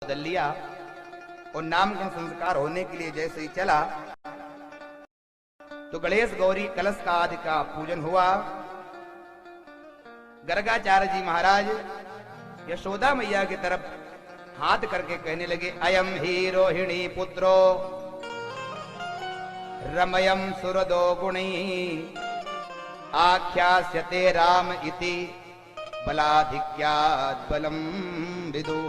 बदल लिया और नामकरण संस्कार होने के लिए जैसे ही चला तो गणेश गौरी कलश का आदि का पूजन हुआ। गर्गाचार्य जी महाराज यशोदा मैया की तरफ हाथ करके कहने लगे, अयम ही रोहिणी पुत्रो रमयम सुरदो गुणी आख्यास्यते राम इति बलाधिक्यात् बलम विदु।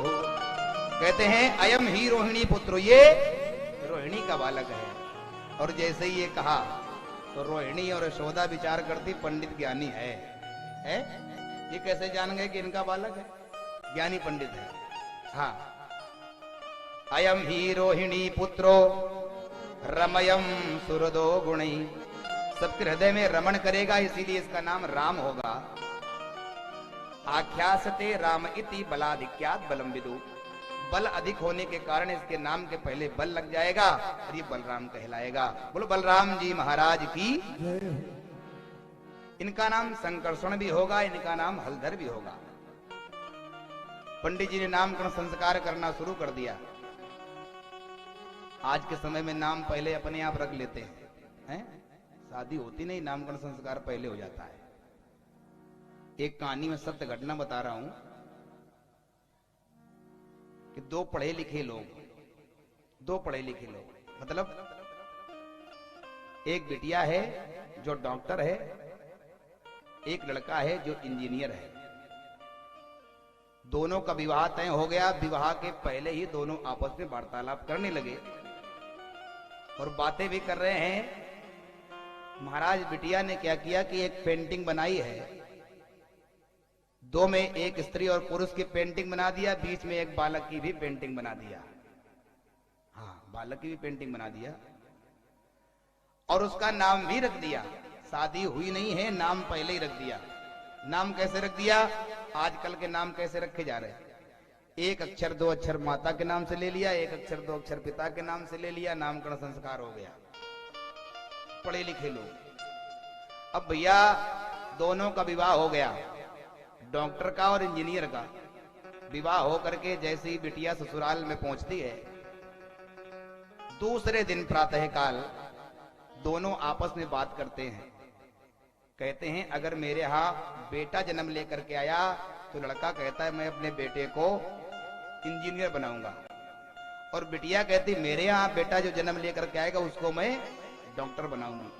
कहते हैं अयम ही रोहिणी पुत्र, ये रोहिणी का बालक है। और जैसे ही ये कहा तो रोहिणी और यशोदा विचार करती पंडित ज्ञानी है? ये कैसे जान गए कि इनका बालक है? ज्ञानी पंडित है। हाँ, अयम ही रोहिणी पुत्रो रमयम सुरदो गुणी, सबके हृदय में रमण करेगा, इसीलिए इसका नाम राम होगा। आख्यासते राम इति बलाधिक्यात् बलम विदु, बल अधिक होने के कारण इसके नाम के पहले बल लग जाएगा और ये बलराम कहलाएगा। बोलो बलराम जी महाराज की। इनका नाम संकर्षण भी होगा, इनका नाम हलधर भी होगा। पंडित जी ने नामकरण संस्कार करना शुरू कर दिया। आज के समय में नाम पहले अपने आप रख लेते हैं, शादी होती नहीं, नामकरण संस्कार पहले हो जाता है। एक कहानी में सत्य घटना बता रहा हूं कि दो पढ़े लिखे लोग मतलब एक बिटिया है जो डॉक्टर है, एक लड़का है जो इंजीनियर है। दोनों का विवाह तय हो गया। विवाह के पहले ही दोनों आपस में वार्तालाप करने लगे और बातें भी कर रहे हैं। महाराज बिटिया ने क्या किया कि एक पेंटिंग बनाई है, दो में एक स्त्री और पुरुष की पेंटिंग बना दिया, बीच में एक बालक की भी पेंटिंग बना दिया। हाँ, बालक की भी पेंटिंग बना दिया और उसका नाम भी रख दिया। शादी हुई नहीं है, नाम पहले ही रख दिया। नाम कैसे रख दिया? आजकल के नाम कैसे रखे जा रहे हैं? एक अक्षर दो अक्षर माता के नाम से ले लिया, एक अक्षर दो अक्षर पिता के नाम से ले लिया, नामकरण संस्कार हो गया। पढ़े लिखे लोग। अब भैया दोनों का विवाह हो गया, डॉक्टर का और इंजीनियर का विवाह हो करके जैसे ही बिटिया ससुराल में पहुंचती है, दूसरे दिन प्रातःकाल दोनों आपस में बात करते हैं। कहते हैं अगर मेरे यहां बेटा जन्म लेकर के आया तो लड़का कहता है मैं अपने बेटे को इंजीनियर बनाऊंगा, और बिटिया कहती मेरे यहां बेटा जो जन्म लेकर के आएगा उसको मैं डॉक्टर बनाऊंगी।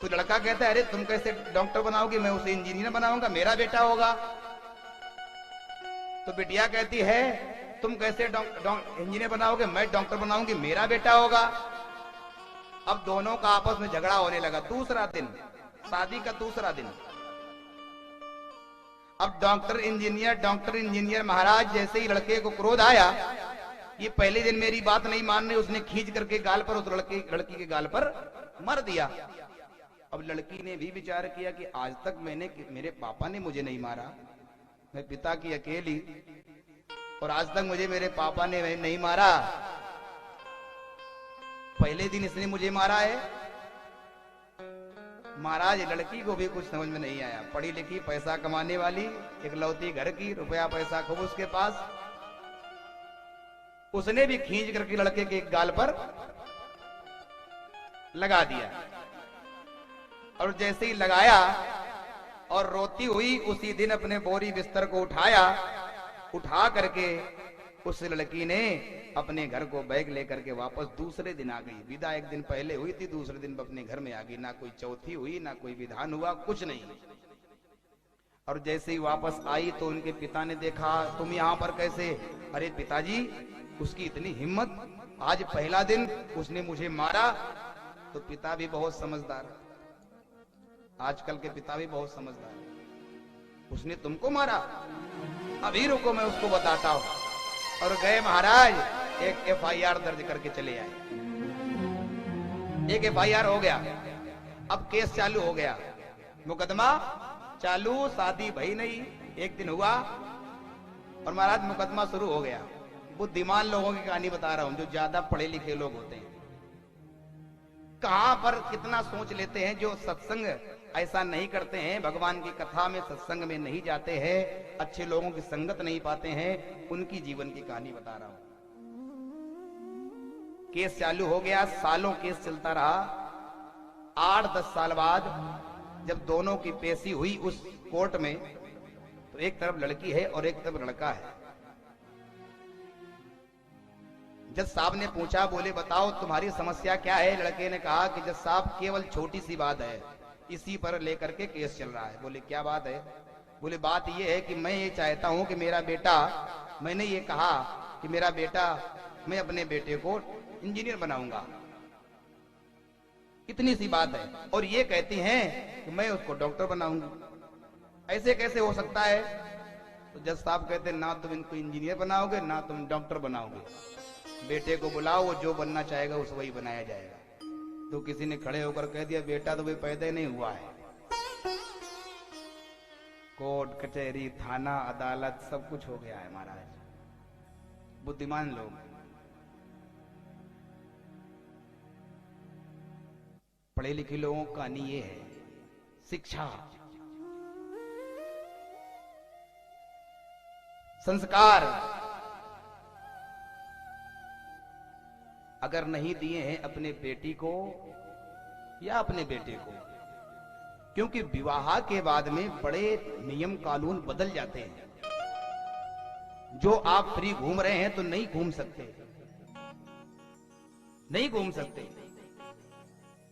तो लड़का कहता है अरे तुम कैसे डॉक्टर बनाओगी, मैं उसे इंजीनियर बनाऊंगा, मेरा बेटा होगा। तो बिटिया कहती है तुम कैसे इंजीनियर बनाओगे, मैं डॉक्टर बनाऊंगी, मेरा बेटा होगा। अब दोनों का आपस में झगड़ा होने लगा। दूसरा दिन, शादी का दूसरा दिन। अब डॉक्टर इंजीनियर महाराज जैसे ही लड़के को क्रोध आया, ये पहले दिन मेरी बात नहीं मान रही, उसने खींच करके गाल पर उस लड़की के गाल पर मर दिया। अब लड़की ने भी विचार किया कि आज तक मेरे पापा ने मुझे नहीं मारा, मैं पिता की अकेली, और आज तक मुझे मेरे पापा ने नहीं मारा, पहले दिन इसने मुझे मारा है। महाराज लड़की को भी कुछ समझ में नहीं आया। पढ़ी लिखी, पैसा कमाने वाली, इकलौती घर की, रुपया पैसा खूब उसके पास। उसने भी खींच करके लड़के के गाल पर लगा दिया, और जैसे ही लगाया और रोती हुई उसी दिन अपने बोरी बिस्तर को उठा करके उस लड़की ने अपने घर को बैग लेकर के वापस दूसरे दिन आ गई। विदा एक दिन पहले हुई थी, दूसरे दिन अपने घर में आ गई। ना कोई चौथी हुई, ना कोई विधान हुआ, कुछ नहीं। और जैसे ही वापस आई तो उनके पिता ने देखा तुम यहाँ पर कैसे? अरे पिताजी, उसकी इतनी हिम्मत, आज पहला दिन उसने मुझे मारा। तो पिता भी बहुत समझदार, आजकल के पिता भी बहुत समझदार। उसने तुमको मारा? अभी रुको मैं उसको बताता हूं। और गए महाराज, एक FIR दर्ज करके चले आए। एक FIR हो गया, अब केस चालू हो गया, मुकदमा चालू। शादी भई नहीं, एक दिन हुआ और महाराज मुकदमा शुरू हो गया। बुद्धिमान लोगों की कहानी बता रहा हूं, जो ज्यादा पढ़े लिखे लोग होते हैं। कहां पर कितना सोच लेते हैं, जो सत्संग ऐसा नहीं करते हैं, भगवान की कथा में सत्संग में नहीं जाते हैं, अच्छे लोगों की संगत नहीं पाते हैं, उनकी जीवन की कहानी बता रहा हूं। केस चालू हो गया, सालों केस चलता रहा। 8-10 साल बाद जब दोनों की पेशी हुई उस कोर्ट में, तो एक तरफ लड़की है और एक तरफ लड़का है। जज साहब ने पूछा, बोले बताओ तुम्हारी समस्या क्या है? लड़के ने कहा कि जज साहब केवल छोटी सी बात है, इसी पर लेकर के केस चल रहा है। बोले क्या बात है? बोले बात यह है कि मैं ये चाहता हूं कि मेरा बेटा, मैंने ये कहा कि मेरा बेटा, मैं अपने बेटे को इंजीनियर बनाऊंगा, इतनी सी बात है, और ये कहती हैं कि मैं उसको डॉक्टर बनाऊंगी। ऐसे कैसे हो सकता है? तो जज साहब कहते ना तुम इनको इंजीनियर बनाओगे ना तुम डॉक्टर बनाओगे, बेटे को बुलाओ, वो जो बनना चाहेगा उस वही बनाया जाएगा। तो किसी ने खड़े होकर कह दिया बेटा तो वे पैदा ही नहीं हुआ है। कोर्ट कचहरी थाना अदालत सब कुछ हो गया है महाराज। बुद्धिमान लोग, पढ़े लिखे लोगों का कहानी ये है, शिक्षा, संस्कार अगर नहीं दिए हैं अपने बेटी को या अपने बेटे को, क्योंकि विवाह के बाद में बड़े नियम कानून बदल जाते हैं। जो आप फ्री घूम रहे हैं तो नहीं घूम सकते, नहीं घूम सकते।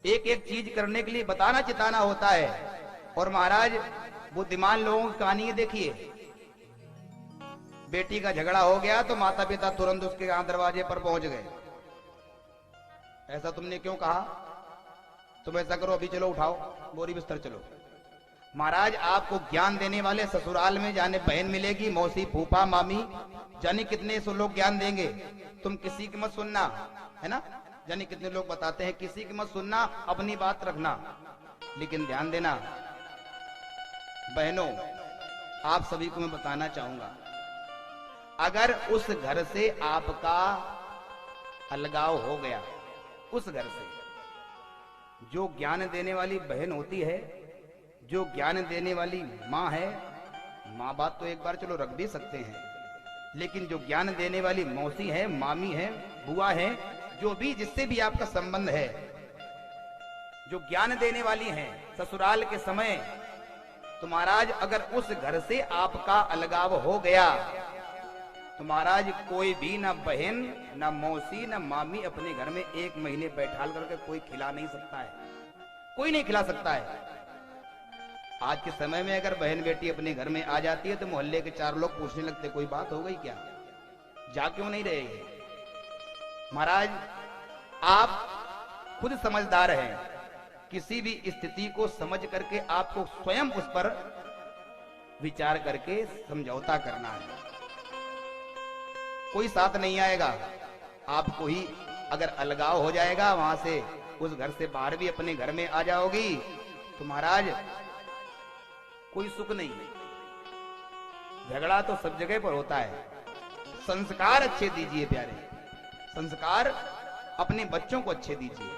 एक एक चीज करने के लिए बताना चिताना होता है। और महाराज बुद्धिमान लोगों की कहानी देखिए, बेटी का झगड़ा हो गया तो माता पिता तुरंत उसके यहां दरवाजे पर पहुंच गए। ऐसा तुमने क्यों कहा? तुम ऐसा करो, अभी चलो उठाओ बोरी बिस्तर चलो। महाराज आपको ज्ञान देने वाले ससुराल में जाने बहन मिलेगी, मौसी फूफा मामी, जाने कितने सो लोग ज्ञान देंगे। तुम किसी की मत सुनना, है ना? जाने कितने लोग बताते हैं किसी की मत सुनना, अपनी बात रखना। लेकिन ध्यान देना बहनों, आप सभी को मैं बताना चाहूंगा, अगर उस घर से आपका अलगाव हो गया, उस घर से जो ज्ञान देने वाली बहन होती है, जो ज्ञान देने वाली माँ है, माँ बाप तो एक बार चलो रख भी सकते हैं, लेकिन जो ज्ञान देने वाली मौसी है, मामी है, बुआ है, जो भी जिससे भी आपका संबंध है, जो ज्ञान देने वाली हैं ससुराल के समय, तो महाराज अगर उस घर से आपका अलगाव हो गया तो महाराज कोई भी, ना बहन ना मौसी ना मामी अपने घर में 1 महीने बैठाल करके कोई खिला नहीं सकता है, कोई नहीं खिला सकता है। आज के समय में अगर बहन बेटी अपने घर में आ जाती है तो मोहल्ले के 4 लोग पूछने लगते कोई बात हो गई क्या, जा क्यों नहीं रहे? महाराज आप खुद समझदार हैं, किसी भी स्थिति को समझ करके आपको स्वयं उस पर विचार करके समझौता करना है। कोई साथ नहीं आएगा, आपको ही अगर अलगाव हो जाएगा, वहां से उस घर से बाहर भी अपने घर में आ जाओगी तो महाराज कोई सुख नहीं। झगड़ा तो सब जगह पर होता है। संस्कार अच्छे दीजिए प्यारे, संस्कार अपने बच्चों को अच्छे दीजिए।